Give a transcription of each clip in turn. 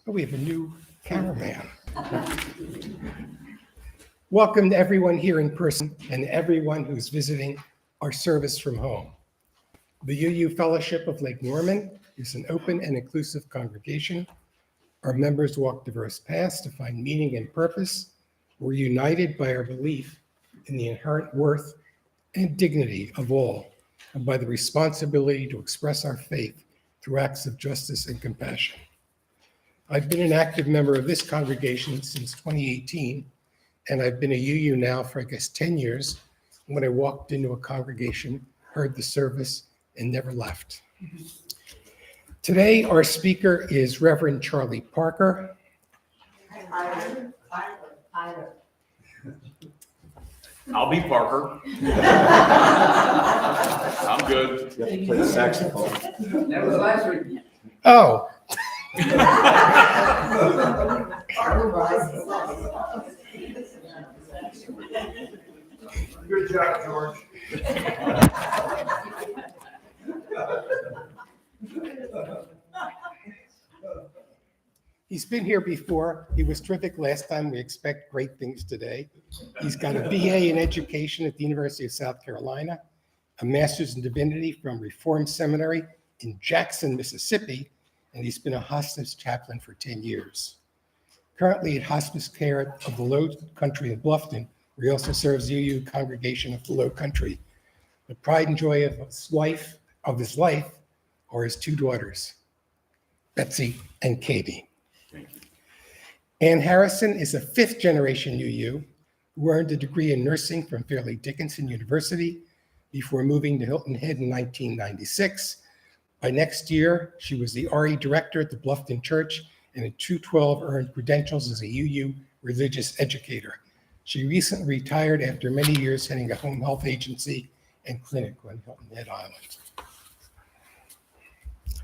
Oh, we have a new cameraman. Welcome to everyone here in person and everyone who's visiting our service from home. The UU Fellowship of Lake Norman is an open and inclusive congregation. Our members walk diverse paths to find meaning and purpose. We're united by our belief in the inherent worth and dignity of all, and by the responsibility to express our faith through acts of justice and compassion. I've been an active member of this congregation since 2018, and I've been a UU now for, 10 years, when I walked into a congregation, heard the service, and never left. Today, our speaker is Reverend Charlie Parker. I'll be Parker. I'm good. You have to play the saxophone. That was last week. Oh, Good job, George. he's been here before. He was terrific last time. We expect great things today. He's got a BA in education at the University of South Carolina, a master's in divinity from Reformed Seminary in Jackson, Mississippi, and he's been a hospice chaplain for 10 years. Currently at Hospice Care of the Lowcountry in Bluffton, where he also serves UU congregation of the Lowcountry. The pride and joy of his life are his two daughters, Betsy and Katie. Ann Harrison is a fifth generation UU who earned a degree in nursing from Fairleigh Dickinson University before moving to Hilton Head in 1996. By next year, she was the RE director at the Bluffton Church and in 2012 earned credentials as a UU religious educator. She recently retired after many years heading a home health agency and clinic on Hilton Head Island.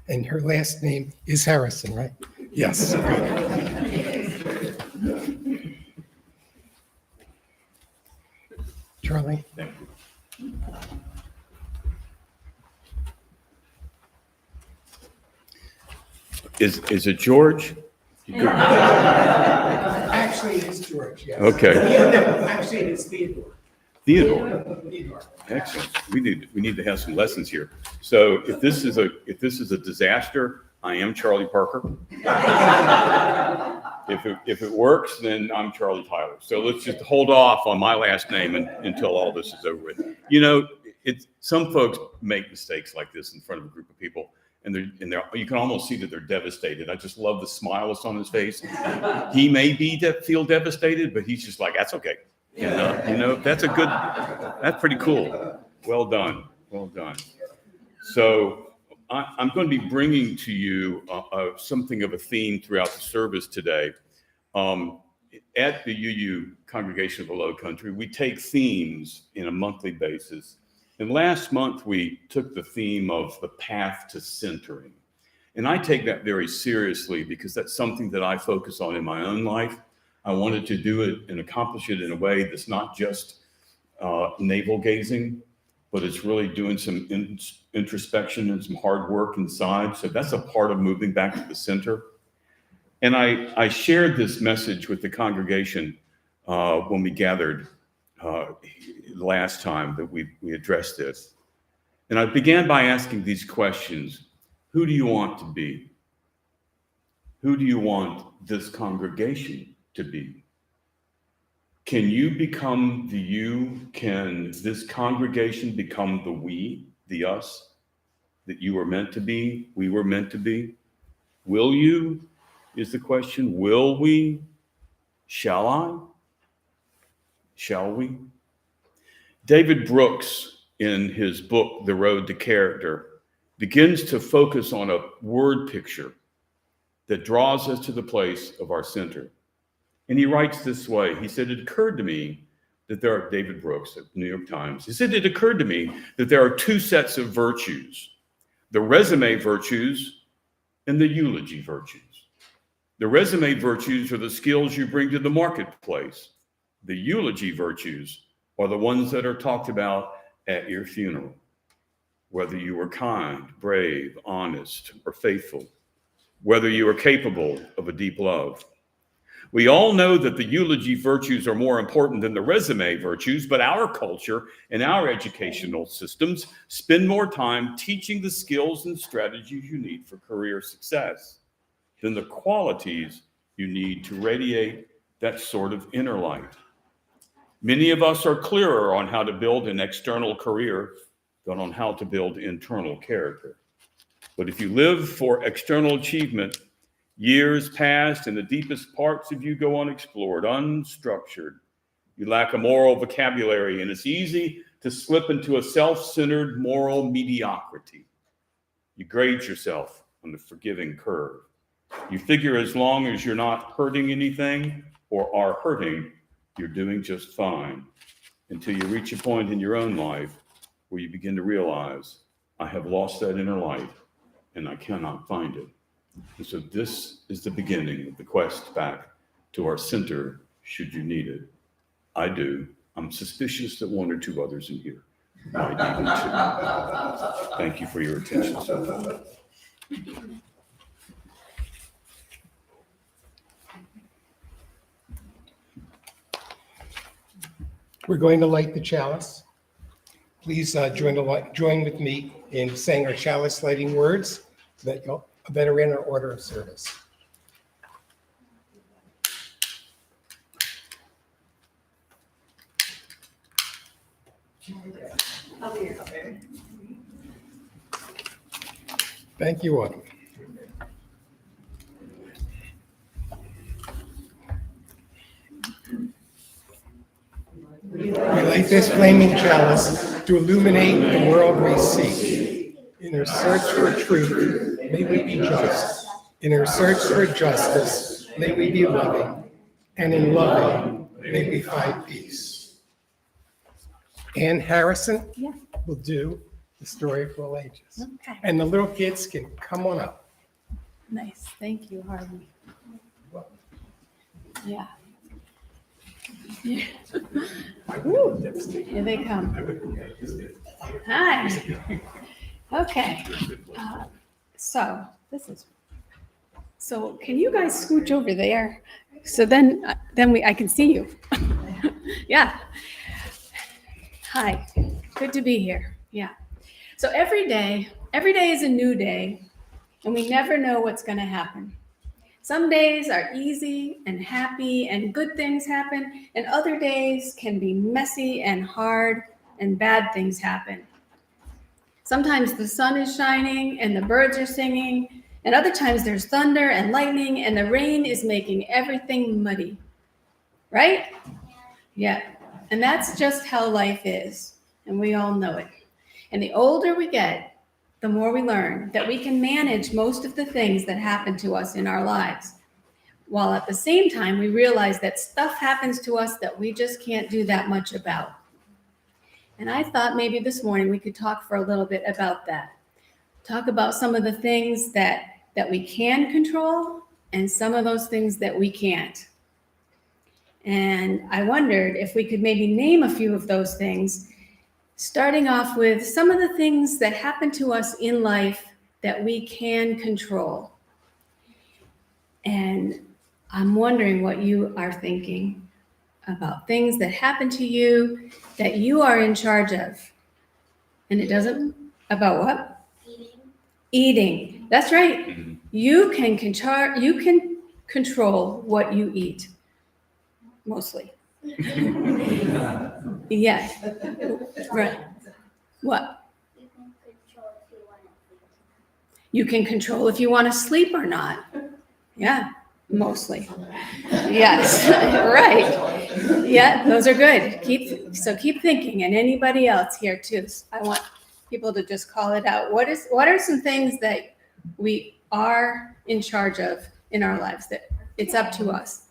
And her last name is Harrison, right? Yes. Charlie? Is it George? Actually, it's George, yes. Okay. Actually, it's Theodore. Theodore. Theodore. Excellent. We need to have some lessons here. So if this is a disaster, I am Charlie Parker. If it works, then I'm Charlie Tyler. So let's just hold off on my last name until all this is over with. You know, some folks make mistakes like this in front of a group of people, and you can almost see that they're devastated. I just love the smile that's on his face. He may feel devastated, but he's just like, that's okay. That's pretty cool. Well done. Well done. So I'm going to be bringing to you something of a theme throughout the service today. At the UU Congregation of the Lowcountry, we take themes in a monthly basis. And last month, we took the theme of the path to centering. And I take that very seriously because that's something that I focus on in my own life. I wanted to do it and accomplish it in a way that's not just navel gazing, but it's really doing some introspection and some hard work inside. So that's a part of moving back to the center. And I shared this message with the congregation when we gathered last time that we addressed this. And I began by asking these questions. Who do you want to be? Who do you want this congregation to be? Can you become the you? Can this congregation become the we, the us, that you were meant to be, we were meant to be? Will you, is the question. Will we? Shall I? Shall we? David Brooks, in his book, The Road to Character, begins to focus on a word picture that draws us to the place of our center. And he writes this way. He said, it occurred to me that there are, David Brooks at the New York Times, he said, it occurred to me that there are two sets of virtues, the resume virtues and the eulogy virtues. The resume virtues are the skills you bring to the marketplace. The eulogy virtues are the ones that are talked about at your funeral, whether you were kind, brave, honest, or faithful. whether you are capable of a deep love. We all know that the eulogy virtues are more important than the resume virtues, but our culture and our educational systems spend more time teaching the skills and strategies you need for career success than the qualities you need to radiate that sort of inner light. Many of us are clearer on how to build an external career than on how to build internal character. But if you live for external achievement, years pass and the deepest parts of you go unexplored, unstructured. You lack a moral vocabulary, and it's easy to slip into a self-centered moral mediocrity. You grade yourself on the forgiving curve. You figure as long as you're not hurting anything or are hurting, you're doing just fine, until you reach a point in your own life where you begin to realize, I have lost that inner light and I cannot find it. And so this is the beginning of the quest back to our center, should you need it. I do. I'm suspicious that one or two others in here might even too. Thank you for your attention so far. We're going to light the chalice. Please join with me in saying our chalice lighting words that are in our order of service. Thank you, Autumn. We light this flaming chalice to illuminate the world we seek. In our search for truth, may we be just. In our search for justice, may we be loving. And in loving, may we find peace. Ann Harrison will do the story for all ages. Okay. And the little kids can come on up. Nice. Thank you, Harvey. Yeah. Woo. Here they come. Hi. Okay. So can you guys scooch over there? So then I can see you. Yeah. Hi. Good to be here. Yeah. So every day is a new day, and we never know what's going to happen. Some days are easy and happy and good things happen, and other days can be messy and hard and bad things happen. Sometimes the sun is shining and the birds are singing, and other times there's thunder and lightning and the rain is making everything muddy. Right? Yeah. And that's just how life is, and we all know it. And the older we get, the more we learn that we can manage most of the things that happen to us in our lives. While at the same time, we realize that stuff happens to us that we just can't do that much about. And I thought maybe this morning we could talk for a little bit about that. Talk about some of the things that we can control and some of those things that we can't. And I wondered if we could maybe name a few of those things, starting off with some of the things that happen to us in life that we can control. And I'm wondering what you are thinking about things that happen to you that you are in charge of. And it doesn't, about what? Eating. That's right. You can control what you eat, mostly. Yes. Right. What? You can control if you want to sleep or not. Yeah, mostly. Yes. Right. Yeah, those are good. Keep thinking, and anybody else here too. I want people to just call it out. What are some things that we are in charge of in our lives that it's up to us?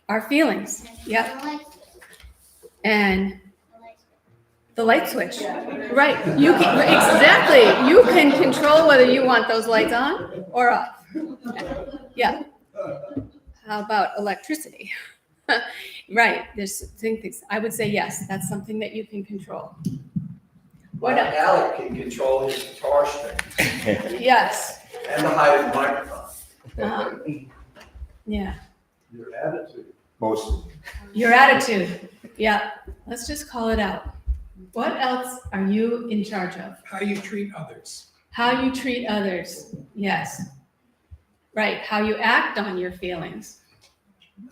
Our feelings. Yep. And the light switch. Right. Exactly. You can control whether you want those lights on or off. Yeah. How about electricity? Right. There's things. I would say yes. That's something that you can control. What else? Alec can control his guitar string Yes. and the height of the microphone. Yeah, Your attitude. Mostly. your attitude. Yeah, let's just call it out. What else are you in charge of? How you treat others. How you treat others. Yes. Right. How you act on your feelings.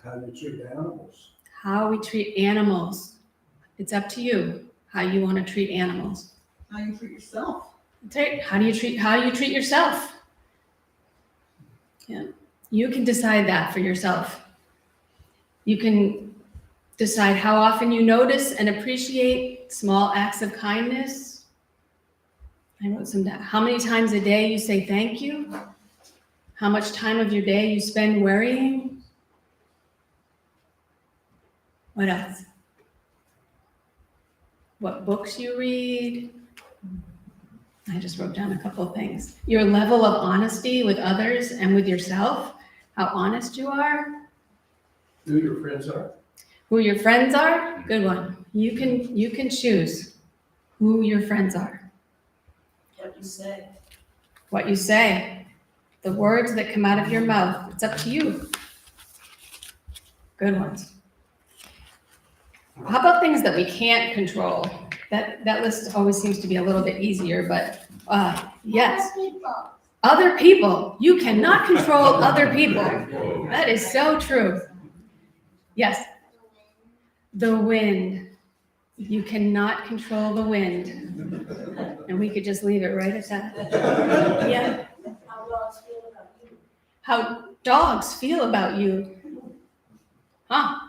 How you treat animals. How we treat animals. It's up to you how you want to treat animals. How you treat yourself. How do you treat yourself? Yeah. You can decide that for yourself. You can decide how often you notice and appreciate small acts of kindness. I wrote some down. How many times a day you say thank you? How much time of your day you spend worrying? What else? What books you read? I just wrote down a couple of things. Your level of honesty with others and with yourself, how honest you are. Who your friends are. Who your friends are, good one. You can choose who your friends are. What you say. What you say, the words that come out of your mouth, it's up to you. Good ones. How about things that we can't control? That list always seems to be a little bit easier, but yes. Other people. You cannot control other people. That is so true. Yes. The wind. You cannot control the wind. And we could just leave it right at that. Yeah. How dogs feel about you. Huh?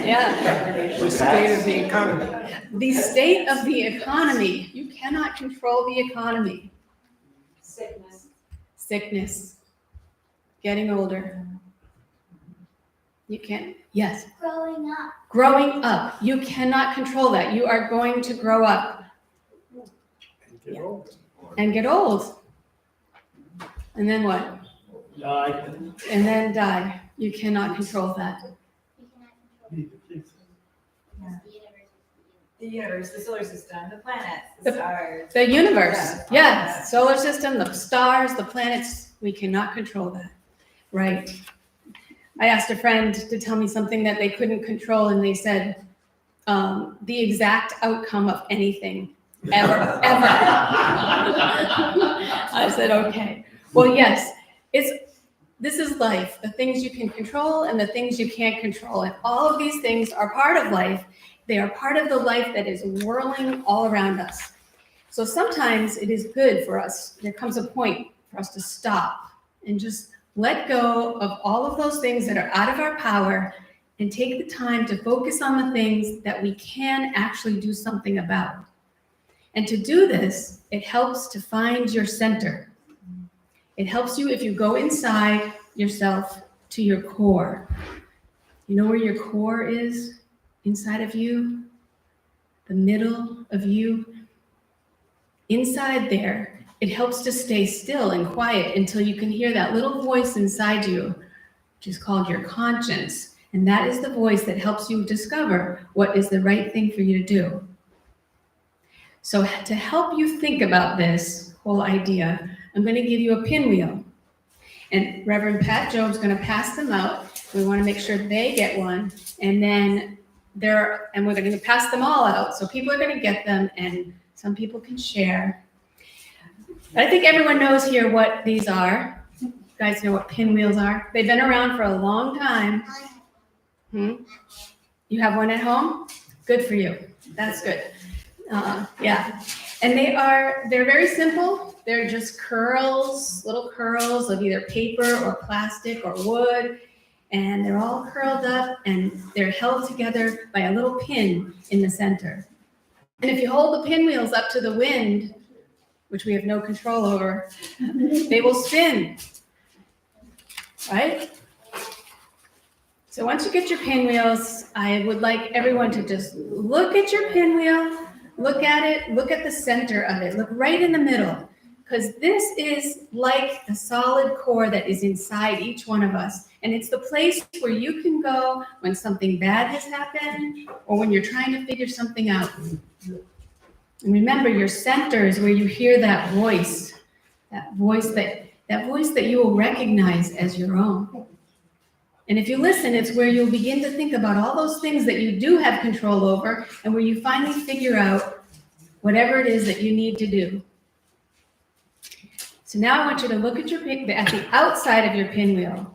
Yeah. The state of the economy. The state of the economy. You cannot control the economy. Sickness. Getting older. You can't. Yes. Growing up. You cannot control that. You are going to grow up. Get old. And get old. And then what? Die. And then die. You cannot control that. The universe, the solar system, the planets, The- the stars. The universe. Yeah. Yes. Solar system, the stars, the planets. We cannot control that. Right. I asked a friend to tell me something that they couldn't control, and they said, the exact outcome of anything, ever. I said, okay. Well, yes, this is life, the things you can control and the things you can't control. And all of these things are part of life. They are part of the life that is whirling all around us. So sometimes it is good for us, there comes a point for us to stop and just let go of all of those things that are out of our power and take the time to focus on the things that we can actually do something about. And to do this, it helps to find your center. It helps you if you go inside yourself to your core. You know where your core is inside of you? The middle of you? Inside there, it helps to stay still and quiet until you can hear that little voice inside you, which is called your conscience. And that is the voice that helps you discover what is the right thing for you to do. So to help you think about this whole idea, I'm going to give you a pinwheel. And Reverend Pat Job's going to pass them out. We want to make sure they get one. And then we're going to pass them all out. So people are going to get them, and some people can share. I think everyone knows here what these are. You guys know what pinwheels are. They've been around for a long time. You have one at home? Good for you. That's good. Yeah. And they're very simple. They're just curls, little curls of either paper or plastic or wood. And they're all curled up and they're held together by a little pin in the center. And if you hold the pinwheels up to the wind, which we have no control over, they will spin, right? So once you get your pinwheels, I would like everyone to just look at your pinwheel, look at it, look at the center of it, look right in the middle, because this is like the solid core that is inside each one of us. And it's the place where you can go when something bad has happened or when you're trying to figure something out. And remember, your center is where you hear that voice that voice that you will recognize as your own. And if you listen, it's where you'll begin to think about all those things that you do have control over, and where you finally figure out whatever it is that you need to do. So now I want you to look at at the outside of your pinwheel.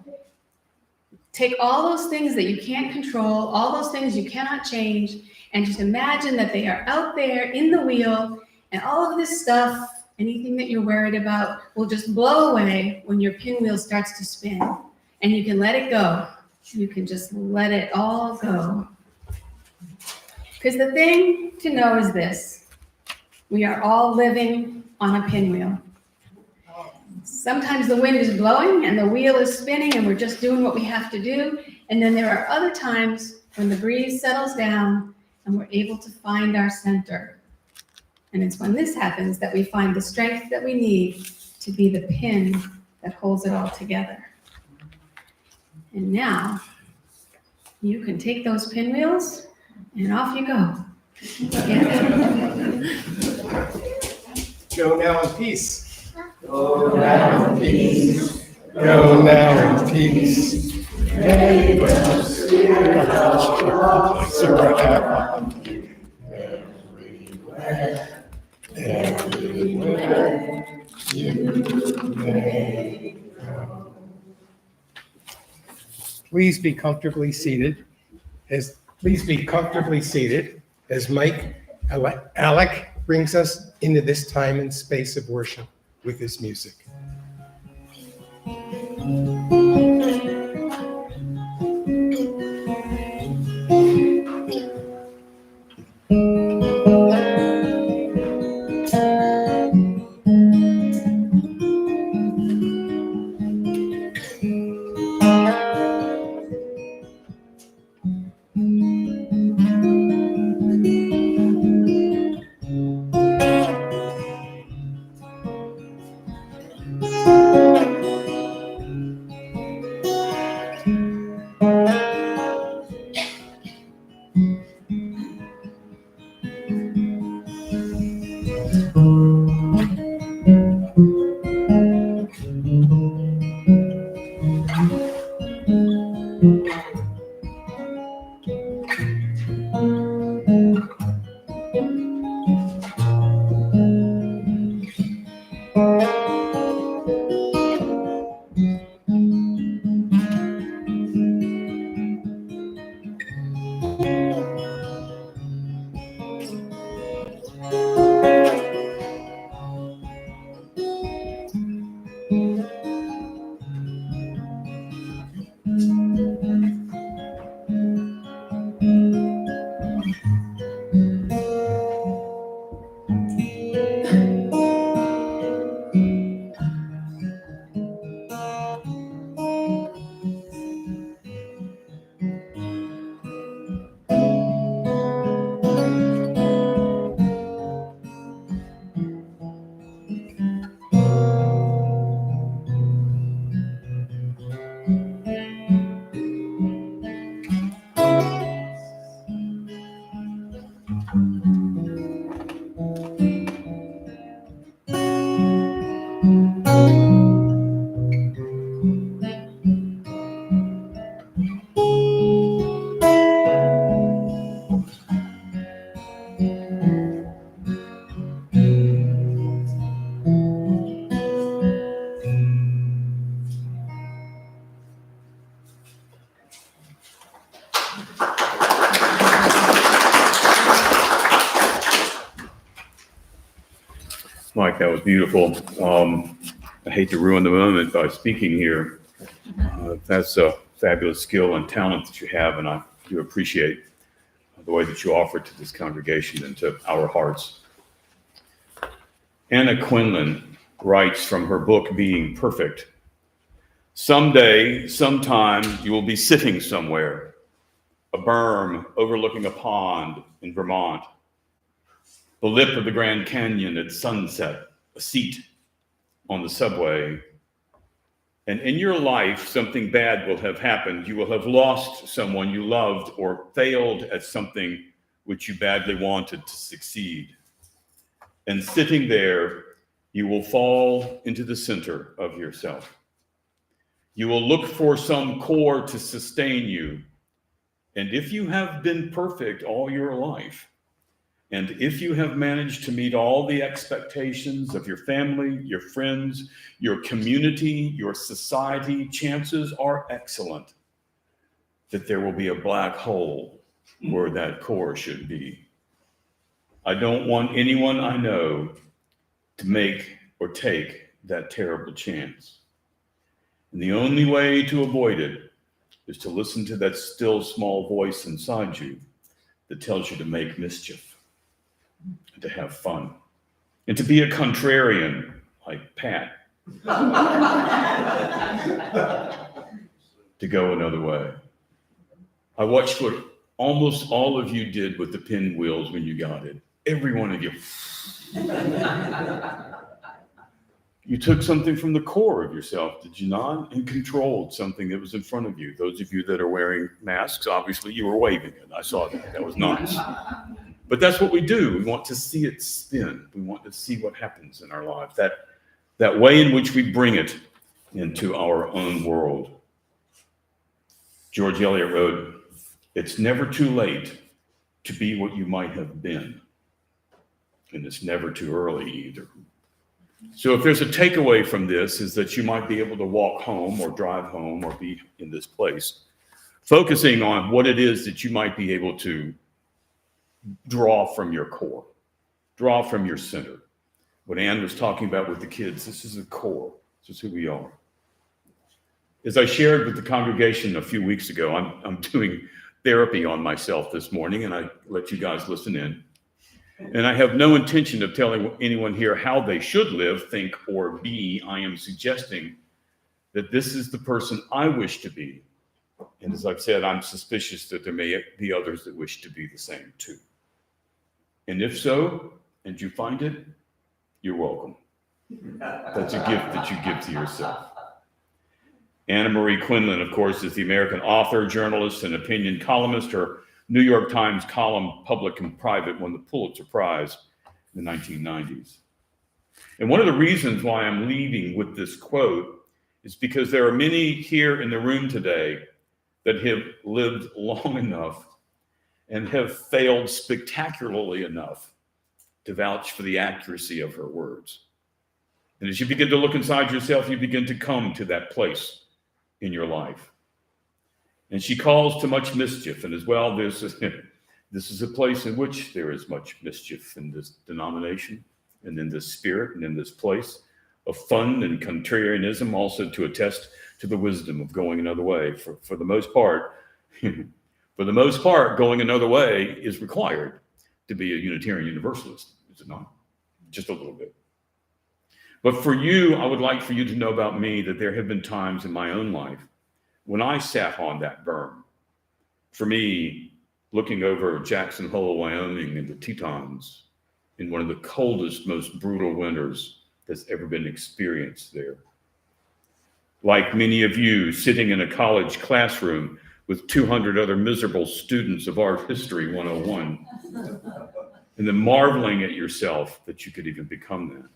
Take all those things that you can't control, all those things you cannot change, and just imagine that they are out there in the wheel, and all of this stuff, anything that you're worried about, will just blow away when your pinwheel starts to spin. And you can let it go. You can just let it all go. Because the thing to know is this: we are all living on a pinwheel. Sometimes the wind is blowing and the wheel is spinning and we're just doing what we have to do. And then there are other times when the breeze settles down and we're able to find our center. And it's when this happens that we find the strength that we need to be the pin that holds it all together. And now you can take those pinwheels and off you go. Yeah. Go now in peace. Go now in peace. Go now in peace. May the Spirit of love surround you everywhere you may go. Please be comfortably seated as Mike Alec brings us into this time and space of worship with his music. Mike, that was beautiful. I hate to ruin the moment by speaking here. That's a fabulous skill and talent that you have, and I do appreciate the way that you offer it to this congregation and to our hearts. Anna Quinlan writes from her book, Being Perfect: "Someday, sometime, you will be sitting somewhere, a berm overlooking a pond in Vermont, the lip of the Grand Canyon at sunset, a seat on the subway. And in your life, something bad will have happened. You will have lost someone you loved or failed at something which you badly wanted to succeed. And sitting there, You will fall into the center of yourself. You will look for some core to sustain you. And if you have been perfect all your life, and if you have managed to meet all the expectations of your family, your friends, your community, your society, chances are excellent that there will be a black hole where that core should be. I don't want anyone I know to make or take that terrible chance. And the only way to avoid it is to listen to that still small voice inside you that tells you to make mischief, and to have fun, and to be a contrarian like Pat, to go another way. I watched what almost all of you did with the pinwheels when you got it. Every one of you. You took something from the core of yourself, did you not? And controlled something that was in front of you. Those of you that are wearing masks, obviously you were waving it. I saw that. That was nice. But that's what we do. We want to see it spin. We want to see what happens in our lives. That way in which we bring it into our own world. George Eliot wrote, "It's never too late to be what you might have been. And it's never too early either." So if there's a takeaway from this, is that you might be able to walk home or drive home or be in this place, focusing on what it is that you might be able to draw from your core, draw from your center. What Ann was talking about with the kids, this is the core. This is who we are. As I shared with the congregation a few weeks ago, I'm doing therapy on myself this morning, and I let you guys listen in. And I have no intention of telling anyone here how they should live, think, or be. I am suggesting that this is the person I wish to be. And as I've said, I'm suspicious that there may be others that wish to be the same too. And if so, and you find it, you're welcome. That's a gift that you give to yourself. Anna Marie Quinlan, of course, is the American author, journalist, and opinion columnist. Her New York Times column, Public and Private, won the Pulitzer Prize in the 1990s. And one of the reasons why I'm leaving with this quote is because there are many here in the room today that have lived long enough and have failed spectacularly enough to vouch for the accuracy of her words. And as you begin to look inside yourself, you begin to come to that place in your life. And she calls to much mischief. And as well, this is a place in which there is much mischief in this denomination and in this spirit and in this place of fun and contrarianism, also to attest to the wisdom of going another way. For the most part, going another way is required to be a Unitarian Universalist, is it not? Just a little bit. But for you, I would like for you to know about me that there have been times in my own life when I sat on that berm. For me, looking over Jackson Hole, Wyoming, and the Tetons in one of the coldest, most brutal winters that's ever been experienced there. Like many of you, sitting in a college classroom with 200 other miserable students of Art History 101, and then marveling at yourself that you could even become that.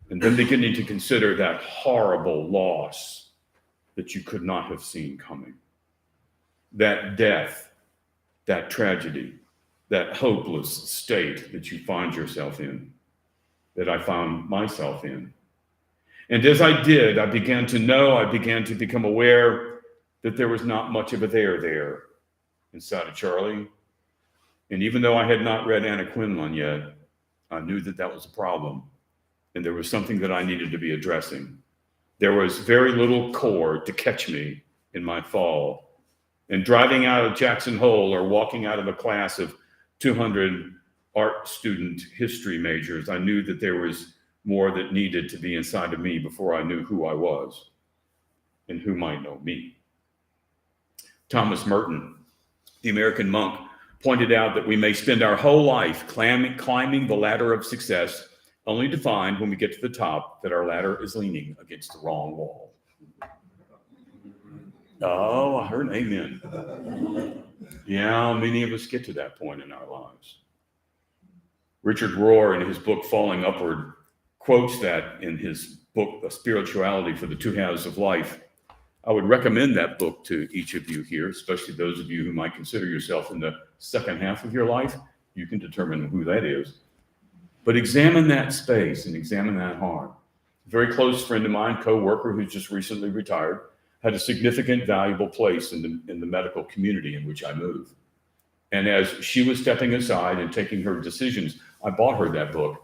And then beginning to consider that horrible loss that you could not have seen coming. That death, that tragedy, that hopeless state that you find yourself in, that I found myself in. And as I did, I began to become aware that there was not much of a there inside of Charlie. And even though I had not read Anna Quinlan yet, I knew that that was a problem. And there was something that I needed to be addressing. There was very little core to catch me in my fall. And driving out of Jackson Hole or walking out of a class of 200 art student history majors, I knew that there was more that needed to be inside of me before I knew who I was and who might know me. Thomas Merton, the American monk, pointed out that we may spend our whole life climbing the ladder of success, only to find when we get to the top that our ladder is leaning against the wrong wall. Oh, I heard an amen. Yeah, many of us get to that point in our lives. Richard Rohr, in his book Falling Upward, quotes that in his book, Spirituality for the Two Halves of Life. I would recommend that book to each of you here, especially those of you who might consider yourself in the second half of your life. You can determine who that is. But examine that space and examine that heart. A very close friend of mine, co-worker who's just recently retired, had a significant, valuable place in the medical community in which I move. And as she was stepping aside and taking her decisions, I bought her that book.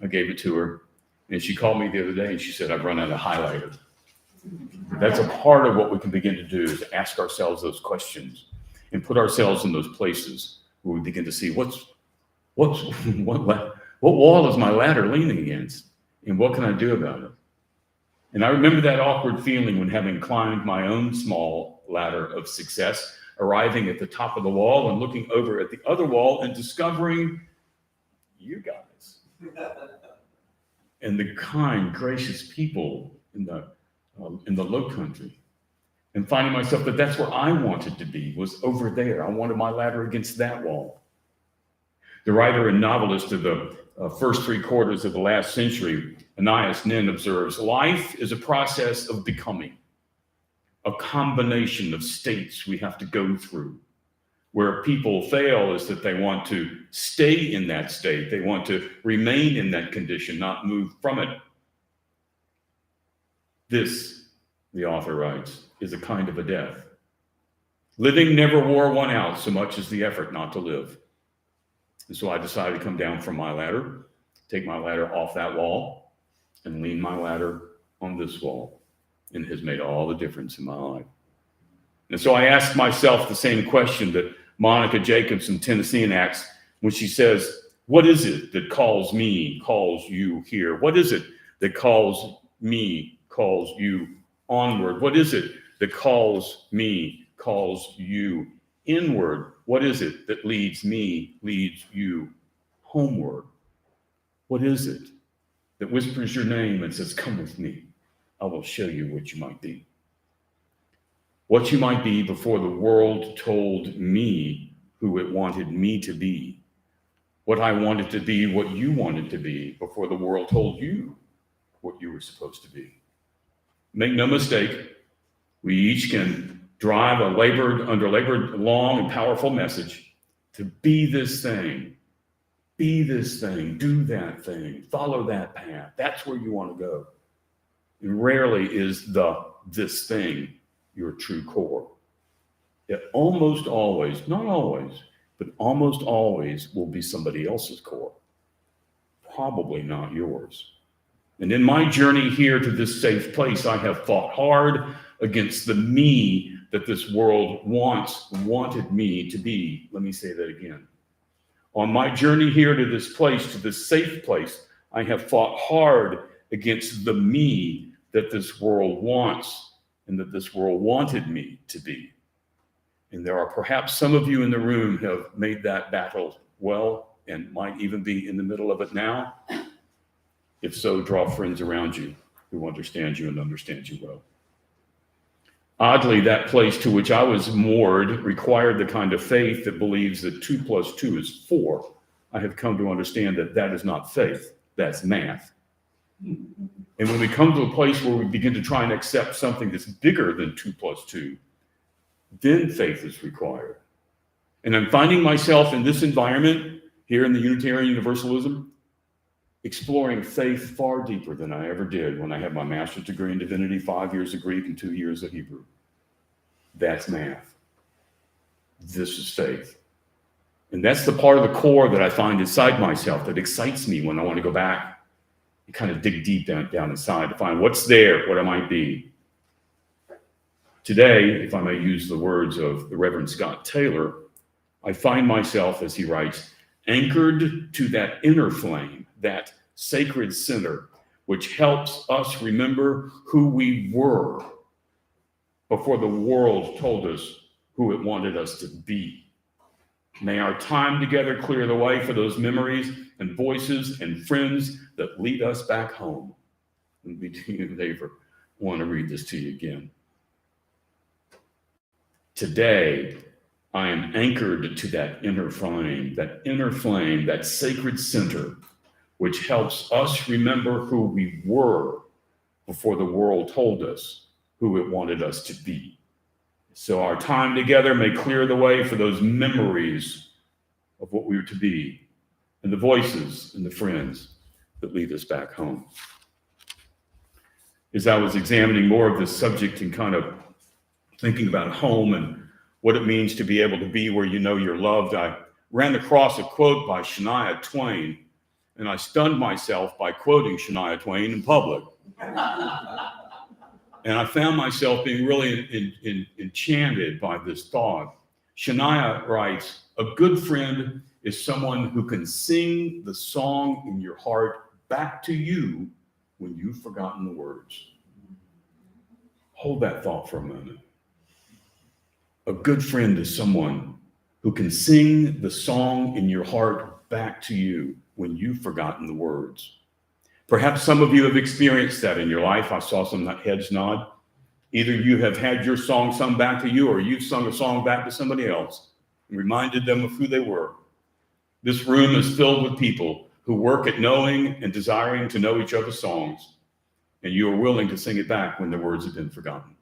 I gave it to her. And she called me the other day and she said, I've run out of highlighter. That's a part of what we can begin to do, is ask ourselves those questions and put ourselves in those places where we begin to see what wall is my ladder leaning against, and what can I do about it? And I remember that awkward feeling when, having climbed my own small ladder of success, arriving at the top of the wall and looking over at the other wall and discovering you guys and the kind, gracious people in the Lowcountry, and finding myself that that's where I wanted to be, was over there. I wanted my ladder against that wall. The writer and novelist of the first 3 quarters of the last century, Anais Nin, observes, life is a process of becoming, a combination of states we have to go through. Where people fail is that they want to stay in that state. They want to remain in that condition, not move from it. This, the author writes, is a kind of a death. Living never wore one out so much as the effort not to live. And so I decided to come down from my ladder, take my ladder off that wall, and lean my ladder on this wall. And it has made all the difference in my life. And so I asked myself the same question that Monica Jacobs from Tennessee asks when she says, what is it that calls me, calls you here? What is it that calls me, calls you onward? What is it that calls me, calls you inward? What is it that leads me, leads you homeward? What is it that whispers your name and says, come with me, I will show you what you might be? What you might be before the world told me who it wanted me to be. What I wanted to be, what you wanted to be, before the world told you what you were supposed to be. Make no mistake, we each can drive a labored, long and powerful message to be this thing, do that thing, follow that path. That's where you want to go. And rarely is this thing your true core. It almost always, not always, but almost always will be somebody else's core. Probably not yours. And in my journey here to this safe place, I have fought hard against the me that this world wanted me to be. Let me say that again. On my journey here to this place, to this safe place, I have fought hard against the me that this world wants and that this world wanted me to be. And there are perhaps some of you in the room who have made that battle well and might even be in the middle of it now. If so, draw friends around you who understand you and understand you well. Oddly, that place to which I was moored required the kind of faith that believes that 2 + 2 is 4. I have come to understand that that is not faith, that's math. And when we come to a place where we begin to try and accept something that's bigger than 2 + 2, then faith is required. And I'm finding myself in this environment here in the Unitarian Universalism, exploring faith far deeper than I ever did when I had my master's degree in Divinity, 5 years of Greek and 2 years of Hebrew. That's math. This is faith. And that's the part of the core that I find inside myself that excites me when I want to go back and kind of dig deep down inside to find what's there, what I might be. Today, if I may use the words of the Reverend Scott Taylor, I find myself, as he writes, anchored to that inner flame, that sacred center, which helps us remember who we were before the world told us who it wanted us to be. May our time together clear the way for those memories and voices and friends that lead us back home. And we never want to read this to you again. Today, I am anchored to that inner flame, that sacred center, which helps us remember who we were before the world told us who it wanted us to be. So our time together may clear the way for those memories of what we were to be, and the voices and the friends that lead us back home. As I was examining more of this subject and kind of thinking about home and what it means to be able to be where you know you're loved, I ran across a quote by Shania Twain, and I stunned myself by quoting Shania Twain in public. And I found myself being really enchanted by this thought. Shania writes, "A good friend is someone who can sing the song in your heart back to you when you've forgotten the words." Hold that thought for a moment. A good friend is someone who can sing the song in your heart back to you when you've forgotten the words. Perhaps some of you have experienced that in your life. I saw some heads nod. Either you have had your song sung back to you, or you've sung a song back to somebody else and reminded them of who they were. This room is filled with people who work at knowing and desiring to know each other's songs, and you are willing to sing it back when the words have been forgotten.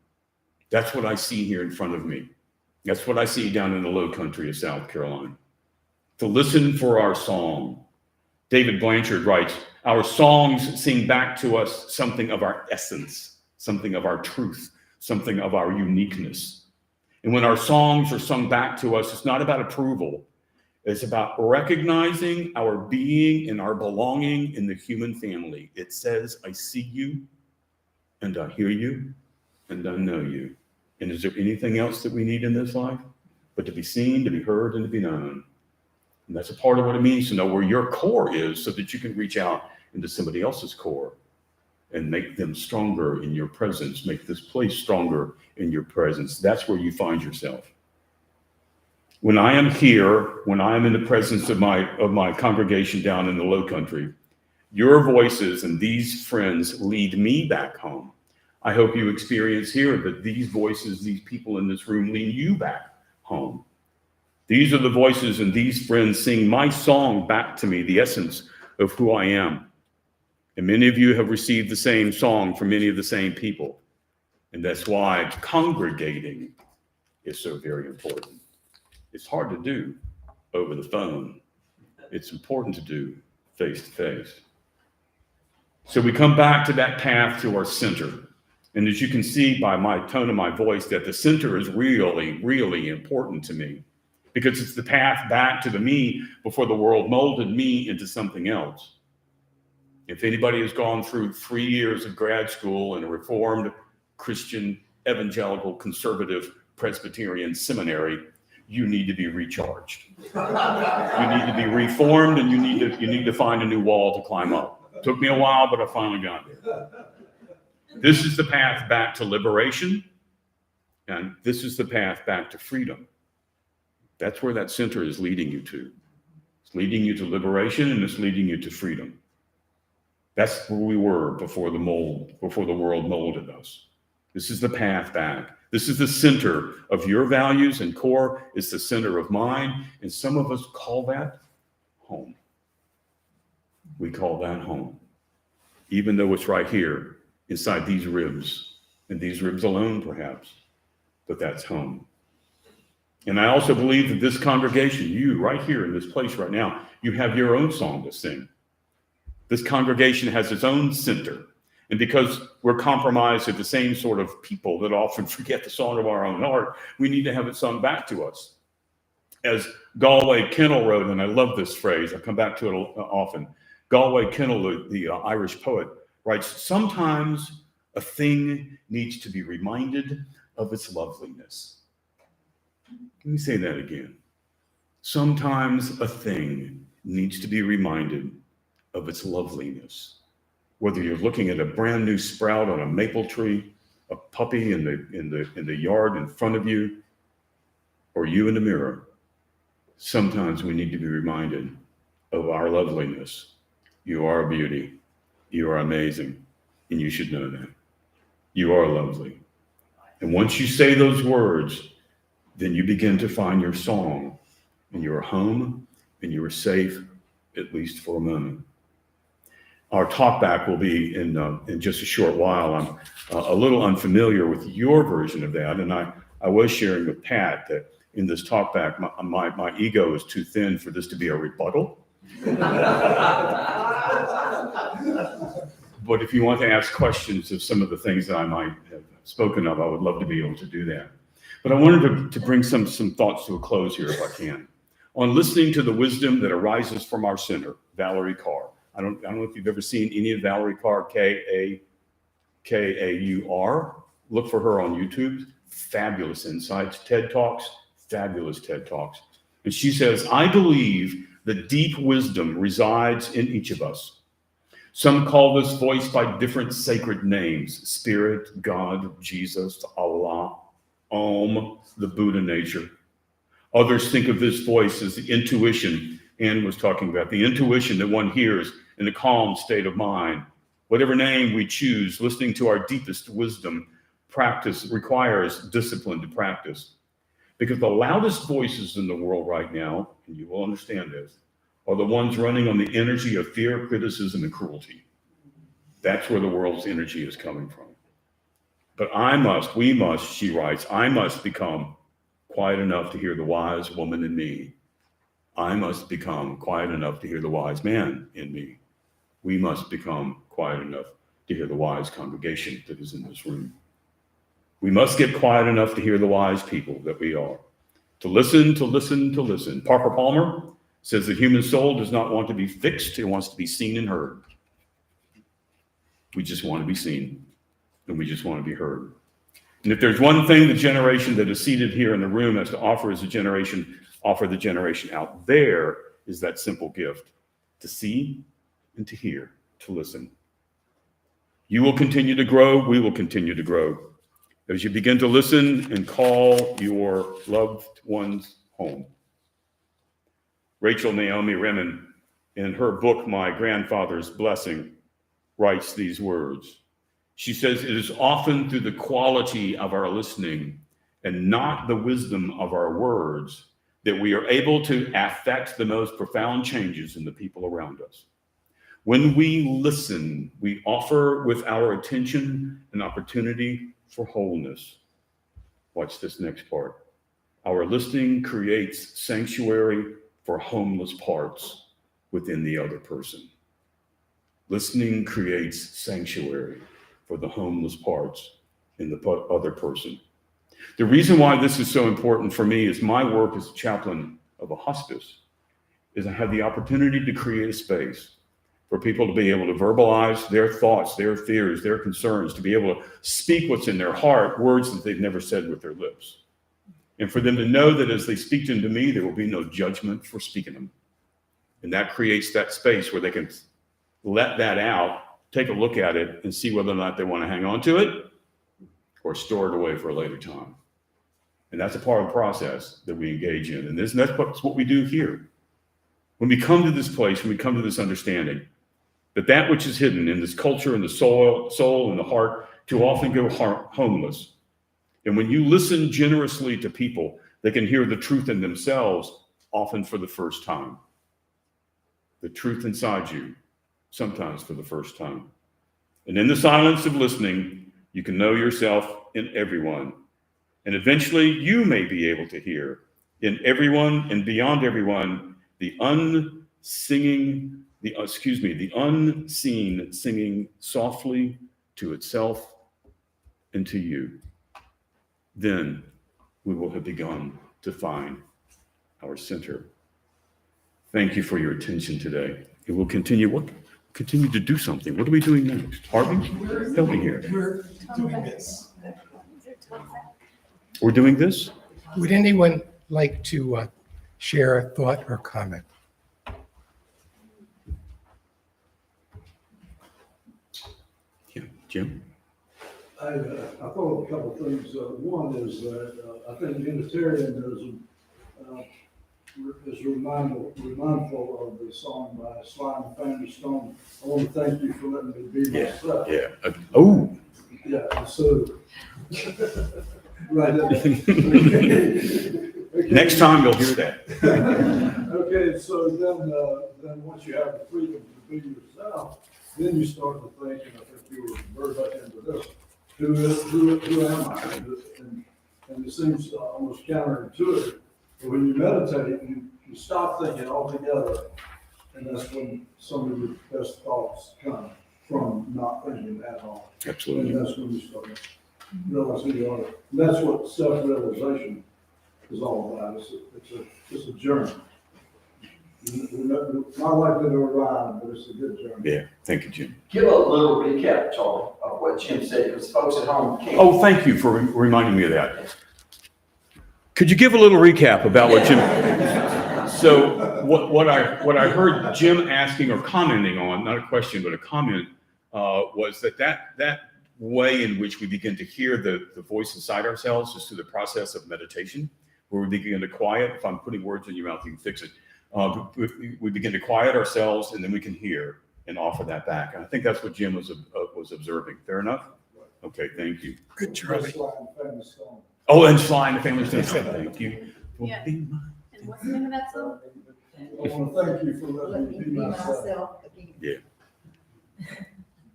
That's what I see here in front of me. That's what I see down in the Lowcountry of South Carolina. To listen for our song. David Blanchard writes, "Our songs sing back to us something of our essence, something of our truth, something of our uniqueness. And when our songs are sung back to us, it's not about approval. It's about recognizing our being and our belonging in the human family. It says, I see you, and I hear you, and I know you. And is there anything else that we need in this life but to be seen, to be heard, and to be known?" And that's a part of what it means to know where your core is, so that you can reach out into somebody else's core and make them stronger in your presence, make this place stronger in your presence. That's where you find yourself. When I am here, when I am in the presence of my congregation down in the Lowcountry, your voices and these friends lead me back home. I hope you experience here that these voices, these people in this room, lead you back home. These are the voices and these friends sing my song back to me, the essence of who I am. And many of you have received the same song from many of the same people. And that's why congregating is so very important. It's hard to do over the phone. It's important to do face to face. So we come back to that path to our center. And as you can see by my tone of my voice, that the center is really, really important to me, because it's the path back to the me before the world molded me into something else. If anybody has gone through 3 years of grad school in a Reformed Christian Evangelical Conservative Presbyterian seminary, you need to be recharged. You need to be reformed, and you need to find a new wall to climb up. It took me a while, but I finally got there. This is the path back to liberation, and this is the path back to freedom. That's where that center is leading you to. It's leading you to liberation, and it's leading you to freedom. That's where we were before the world molded us. This is the path back. This is the center of your values and core. It's the center of mine. And some of us call that home. We call that home, even though it's right here inside these ribs, and these ribs alone, perhaps, but that's home. And I also believe that this congregation, you right here in this place right now, you have your own song to sing. This congregation has its own center. And because we're compromised of the same sort of people that often forget the song of our own heart, we need to have it sung back to us. As Galway Kinnell wrote, and I love this phrase, I come back to it often. Galway Kinnell, the Irish poet, writes, "Sometimes a thing needs to be reminded of its loveliness." Let me say that again. Sometimes a thing needs to be reminded of its loveliness. Whether you're looking at a brand new sprout on a maple tree, a puppy in the yard in front of you, or you in the mirror, sometimes we need to be reminded of our loveliness. You are a beauty. You are amazing. And you should know that. You are lovely. And once you say those words, then you begin to find your song, and you're home, and you are safe, at least for a moment. our talkback will be in just a short while. I'm a little unfamiliar with your version of that, and I was sharing with Pat that in this talkback, my ego is too thin for this to be a rebuttal. But if you want to ask questions of some of the things that I might have spoken of, I would love to be able to do that. But I wanted to bring some thoughts to a close here if I can. On listening to the wisdom that arises from our center, Valerie Carr. I don't know if you've ever seen any of Valerie Carr, K-A-U-R. Look for her on YouTube. Fabulous insights. TED Talks, fabulous TED Talks. And she says, I believe that deep wisdom resides in each of us. Some call this voice by different sacred names: Spirit, God, Jesus, Allah, Om, the Buddha nature. Others think of this voice as the intuition Ann was talking about, the intuition that one hears in a calm state of mind. Whatever name we choose, listening to our deepest wisdom practice requires discipline to practice. Because the loudest voices in the world right now, and you will understand this, are the ones running on the energy of fear, criticism, and cruelty. That's where the world's energy is coming from. But we must, she writes, I must become quiet enough to hear the wise woman in me. I must become quiet enough to hear the wise man in me. We must become quiet enough to hear the wise congregation that is in this room. We must get quiet enough to hear the wise people that we are. To listen, to listen, to listen. Parker Palmer says the human soul does not want to be fixed, it wants to be seen and heard. We just want to be seen, and we just want to be heard. And if there's one thing the generation that is seated here in the room has to offer as a generation, offer the generation out there, is that simple gift: to see and to hear, to listen. You will continue to grow, we will continue to grow, as you begin to listen and call your loved ones home. Rachel Naomi Remen, in her book, My Grandfather's Blessing, writes these words. She says, it is often through the quality of our listening and not the wisdom of our words that we are able to affect the most profound changes in the people around us. When we listen, we offer with our attention an opportunity for wholeness. Watch this next part. Our listening creates sanctuary for homeless parts within the other person. Listening creates sanctuary for the homeless parts in the other person. The reason why this is so important for me is my work as a chaplain of a hospice is I have the opportunity to create a space for people to be able to verbalize their thoughts, their fears, their concerns, to be able to speak what's in their heart, words that they've never said with their lips. And for them to know that as they speak them to me, there will be no judgment for speaking them. And that creates that space where they can let that out, take a look at it, and see whether or not they want to hang on to it or store it away for a later time. And that's a part of the process that we engage in. And that's what we do here. When we come to this place, when we come to this understanding, that which is hidden in this culture and the soul and the heart too often go homeless. And when you listen generously to people, they can hear the truth in themselves, often for the first time. The truth inside you, sometimes for the first time. And in the silence of listening, you can know yourself in everyone. And eventually you may be able to hear in everyone and beyond everyone the unseen singing softly to itself and to you. Then we will have begun to find our center. Thank you for your attention today. It will continue to do something. What are we doing next? Harvey, help me here. We're doing this. We're doing this? Would anyone like to share a thought or comment? Yeah, Jim? I thought of a couple of things. One is that I think Unitarianism is mindful of the song by Sly and the Family Stone. I want to thank you for letting me be myself. Yeah. Yeah, so, right. Okay. Next time you'll hear that. Okay, so then once you have the freedom to be yourself, then you start to think, and I think you were very much into this, who am I? And it seems almost counterintuitive, but when you meditate, you stop thinking altogether, and that's when some of your best thoughts come from not thinking at all. Absolutely. And that's when you start realizing who you are. And that's what self-realization is all about. It's a journey. My life didn't arrive, but it's a good journey. Yeah. Thank you, Jim. Give a little recap, Charlie, of what Jim said, because folks at home can't. Oh, thank you for reminding me of that. Could you give a little recap about what Jim? So what I heard Jim asking or commenting on, not a question but a comment, was that way in which we begin to hear the voice inside ourselves is through the process of meditation, where we begin to quiet. If I'm putting words in your mouth, you can fix it. We begin to quiet ourselves, and then we can hear and offer that back. And I think that's what Jim was observing. Fair enough? Okay, thank you. Good, Charlie. Famous song. Oh, and Flying the Family Stone. Thank you. Yeah. And what's the name of that song? I want to thank you for letting me be myself. Yeah.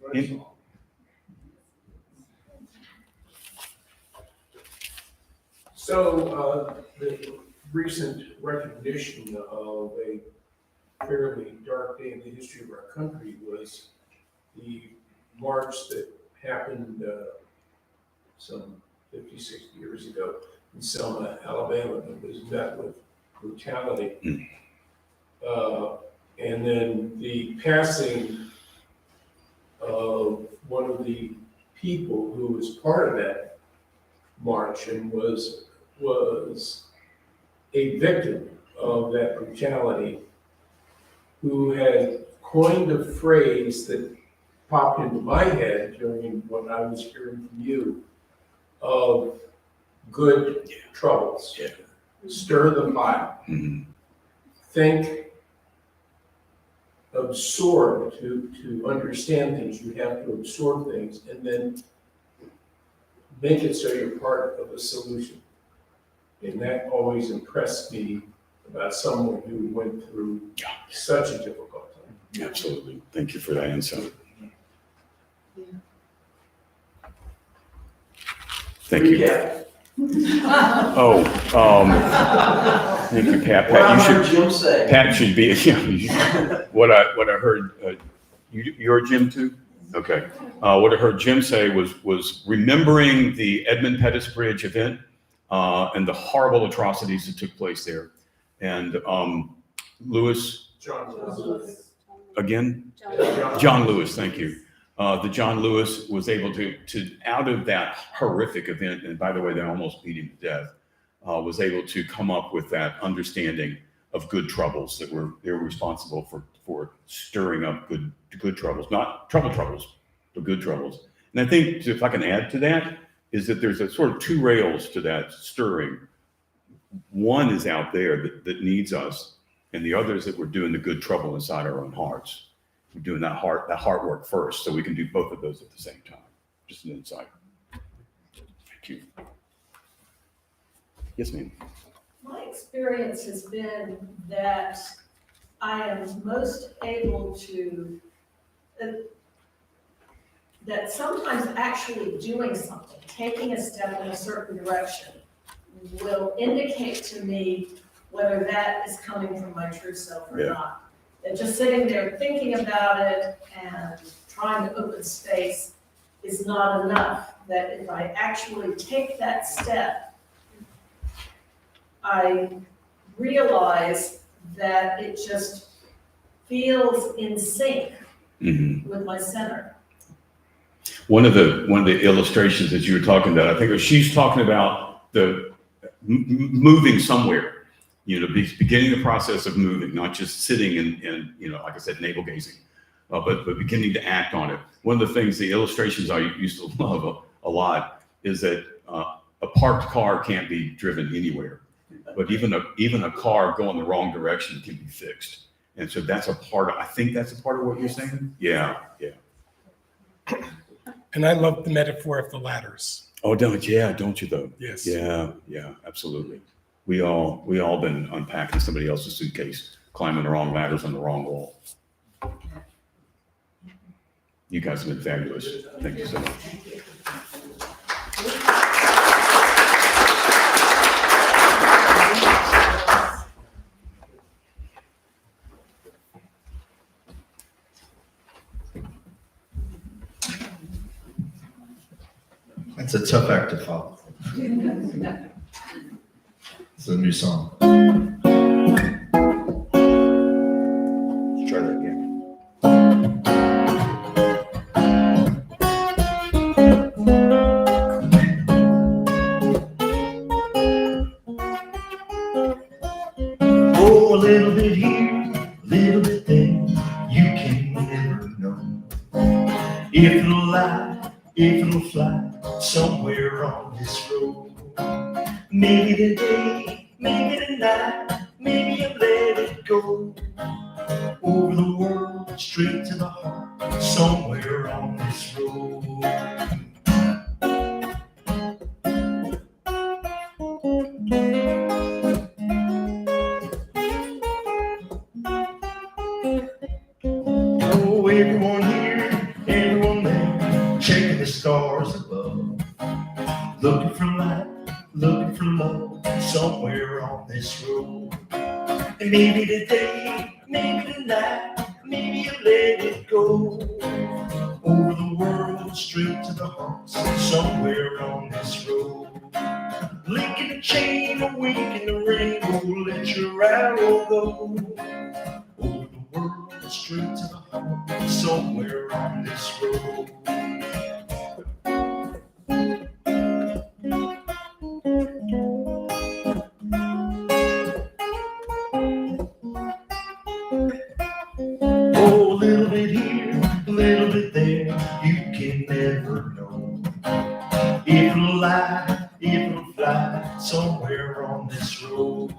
Great song. So, the recent recognition of a fairly dark day in the history of our country was the march that happened some 50, 60 years ago in Selma, Alabama, that was met with brutality. And then the passing of one of the people who was part of that march and was a victim of that brutality, who had coined a phrase that popped into my head during what I was hearing from you of good troubles. Yeah. Stir the pot. Mhm. Think, absorb. To understand things, you have to absorb things and then make it so you're part of a solution. And that always impressed me about someone who went through such a difficult time. Absolutely. Thank you for that insight. Thank you. Recap. Oh, thank you, Pat. What I Pat, heard Jim say. Pat should be, what I heard, you're Jim too? Okay. What I heard Jim say was remembering the Edmund Pettus Bridge event and the horrible atrocities that took place there. And Lewis, John Lewis. again? John Lewis, thank you. The John Lewis was able to out of that horrific event, and by the way, they almost beat him to death, was able to come up with that understanding of good troubles that they were responsible for stirring up good troubles, not troubles, but good troubles. And I think, if I can add to that, is that there's a sort of two rails to that stirring. One is out there that needs us, and the other is that we're doing the good trouble inside our own hearts. We're doing that heart work first, so we can do both of those at the same time. Just an insight. Thank you. Yes, ma'am. My experience has been that I am most able to, that sometimes actually doing something, taking a step in a certain direction, will indicate to me whether that is coming from my true self or not. And just sitting there thinking about it and trying to open space is not enough. That if I actually take that step, I realize that it just feels in sync with my center. One of the illustrations that you were talking about, I think she's talking about the moving somewhere. Beginning the process of moving, not just sitting and like I said, navel gazing, but beginning to act on it. One of the things, the illustrations I used to love a lot is that a parked car can't be driven anywhere, but even a car going the wrong direction can be fixed. And so I think that's a part of what you're saying. Yeah. And I love the metaphor of the ladders. Oh, don't you though? Yes. Yeah, absolutely. We all been unpacking somebody else's suitcase, climbing the wrong ladders on the wrong wall. You guys have been fabulous. Thank you so much. That's a tough act to follow. It's a new song. Let's try that again. Oh, a little bit here, a little bit there, you can never know if it'll lie, if it'll fly somewhere on this road. Maybe today, maybe tonight, maybe you let it go. Over the world, straight to the heart, somewhere on this road. Oh, everyone here, everyone there, checking the stars above. Looking for light, looking for love, somewhere on this road. And maybe today, maybe tonight, maybe you let it go. Over the world, straight to the heart, somewhere on this road. Linking the chain, a wink in the rainbow, let your arrow go. Over the world, straight to the heart, somewhere on this road. Oh, a little bit here, a little bit there, you can never know if it'll lie, if it'll fly, somewhere on this road.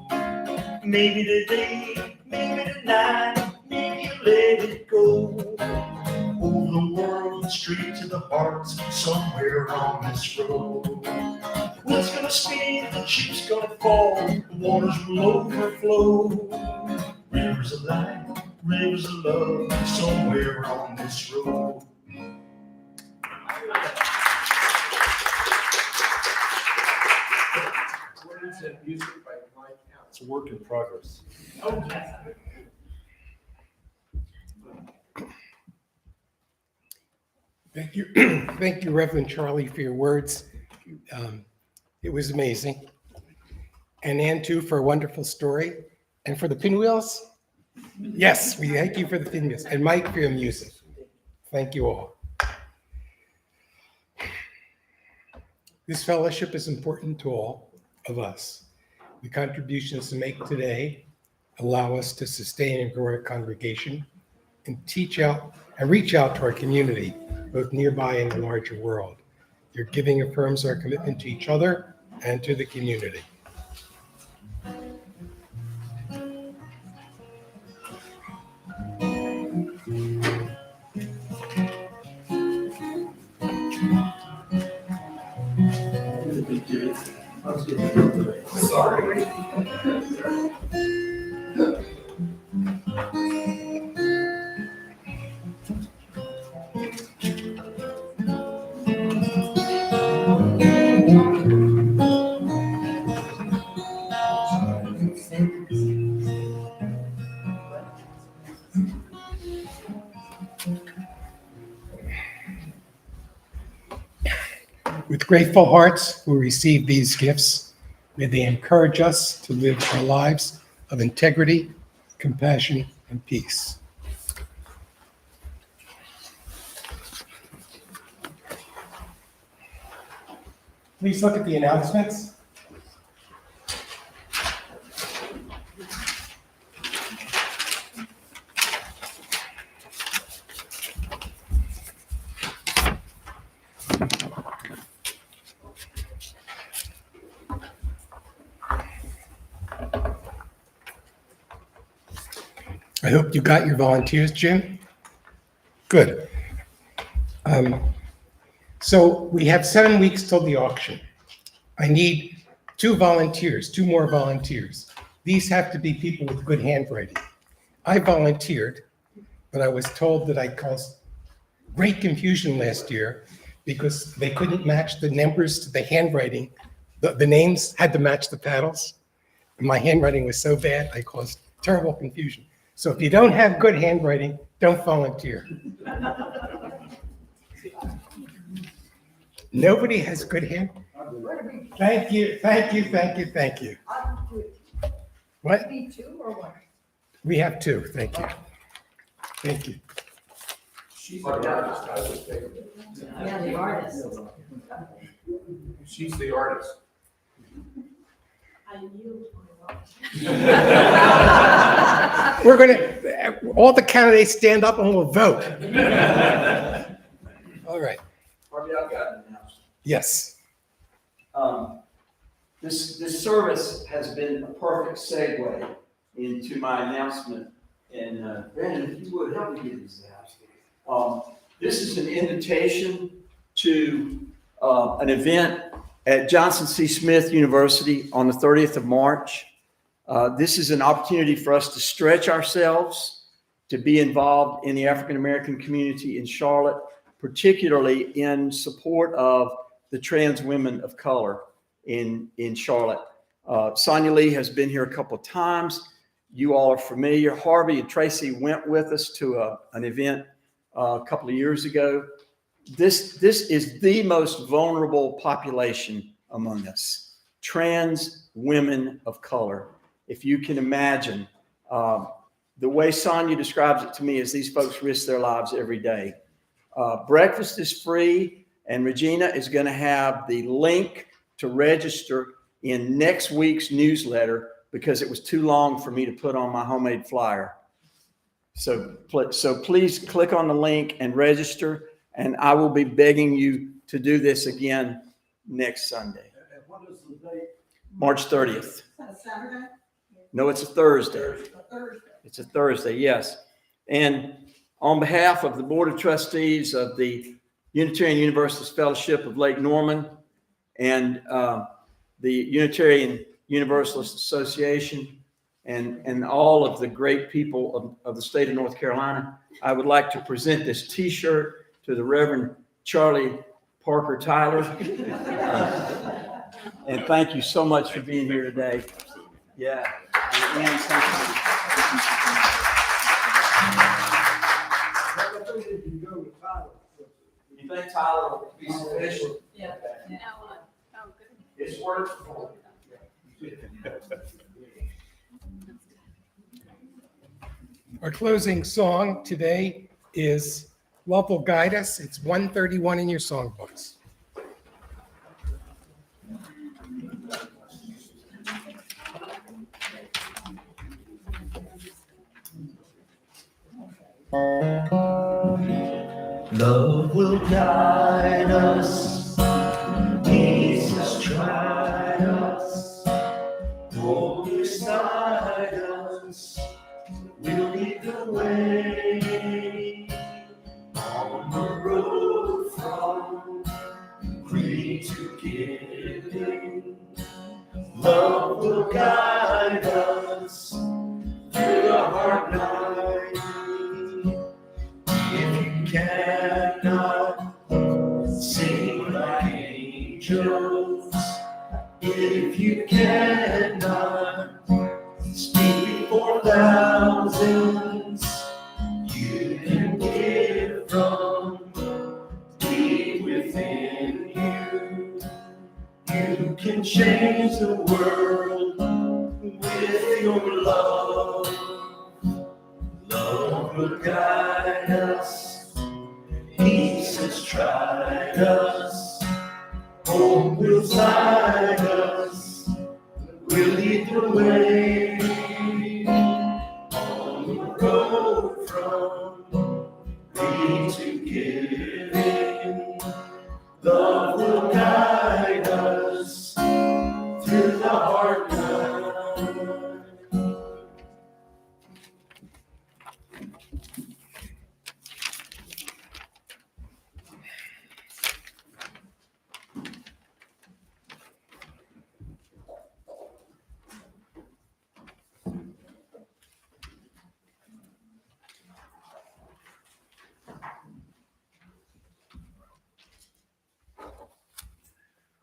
Maybe today, maybe tonight, maybe you let it go. Over the world, straight to the hearts, somewhere on this road. Wheels gonna spin, the chips gonna fall, the waters will overflow. Rivers of light, rivers of love, somewhere on this road. Words and music by Mike Allen. It's a work in progress. Oh, yes. Thank you. Thank you, Reverend Charlie, for your words. It was amazing. And Ann, too, for a wonderful story. And for the pinwheels, yes, we thank you for the pinwheels. And Mike, for your music. Thank you all. This fellowship is important to all of us. The contributions to make today allow us to sustain and grow our congregation and teach out and reach out to our community, both nearby and the larger world. Your giving affirms our commitment to each other and to the community. Sorry. With grateful hearts, we receive these gifts. May they encourage us to live our lives of integrity, compassion, and peace. Please look at the announcements. I hope you got your volunteers, Jim. Good. So we have 7 weeks till the auction. I need 2 volunteers, 2 more volunteers. These have to be people with good handwriting. I volunteered, but I was told that I great confusion last year because they couldn't match the numbers to the handwriting. The names had to match the paddles. My handwriting was so bad, I caused terrible confusion. So if you don't have good handwriting, don't volunteer. Nobody has good hand. Thank you, thank you, thank you, thank you. What? Need two or one? We have two, thank you. Thank you. She's the artist, I would think. Yeah, the artist. She's the artist. I yield my right. We're gonna, all the candidates stand up and we'll vote. All right, Harvey, I've got an announcement. yes. This service has been a perfect segue into my announcement. And Brandon, if you would help me get these out. This is an invitation to an event at Johnson C. Smith University on the 30th of March. This is an opportunity for us to stretch ourselves, to be involved in the African American community in Charlotte, particularly in support of the trans women of color in Charlotte. Sonia Lee has been here a couple of times. You all are familiar. Harvey and Tracy went with us to an event a couple of years ago. This is the most vulnerable population among us, trans women of color. If you can imagine, the way Sonia describes it to me is these folks risk their lives every day. Breakfast is free, and Regina is going to have the link to register in next week's newsletter because it was too long for me to put on my homemade flyer. So please click on the link and register, and I will be begging you to do this again next Sunday. And what is the date? March 30th. Is that a Saturday? No, it's a Thursday. A Thursday? It's a Thursday, yes. And on behalf of the Board of Trustees of the Unitarian Universalist Fellowship of Lake Norman and the Unitarian Universalist Association and all of the great people of the state of North Carolina, I would like to present this T-shirt to the Reverend Charlie Parker Tyler. And thank you so much for being here today. Yeah. And thank you. I think you can go with Tyler. You think Tyler will be sufficient? Yeah. Oh, good. It's worked for Our closing song today is Love Will Guide Us. It's 131 in your songbooks. Love will guide us, Jesus tried us, walk beside us, we'll lead the way on the road from greed to giving. Love will guide us through the hard night. If you cannot sing like angels, if you cannot speak before thousands, you can give from deep within you. You can change the world with your love. Love will guide us, peace has tried us, hope will guide us, we'll lead the way on the road from greed to giving. Love will guide us through the hard times.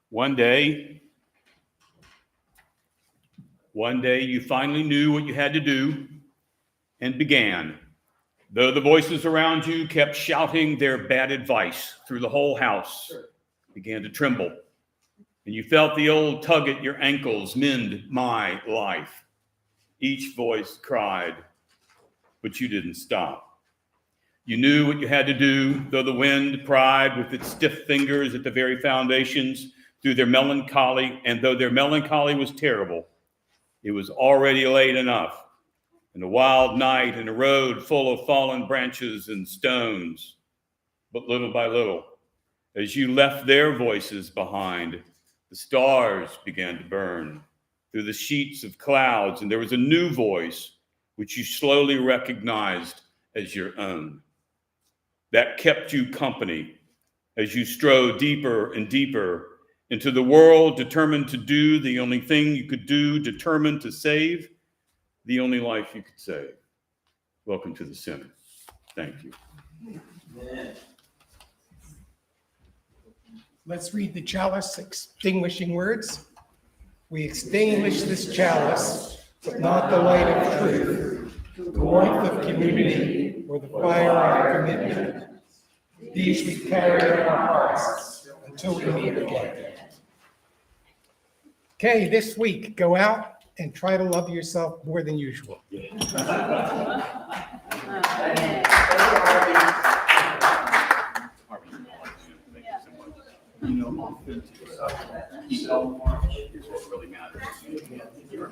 One day you finally knew what you had to do and began. Though the voices around you kept shouting their bad advice through the whole house, began to tremble. And you felt the old tug at your ankles, mend my life. Each voice cried, but you didn't stop. You knew what you had to do, though the wind pried with its stiff fingers at the very foundations through their melancholy, and though their melancholy was terrible, it was already late enough. In a wild night, in a road full of fallen branches and stones. But little by little, as you left their voices behind, the stars began to burn through the sheets of clouds, and there was a new voice which you slowly recognized as your own. That kept you company as you strode deeper and deeper into the world, determined to do the only thing you could do, determined to save the only life you could save. Welcome to the Synod. Thank you. Man. Let's read the chalice extinguishing words. We extinguish this chalice, but not the light of truth, the warmth of community, or the fire of commitment. These we carry in our hearts until we meet again. Okay, this week, go out and try to love yourself more than usual. You know, authentic is what really matters. We're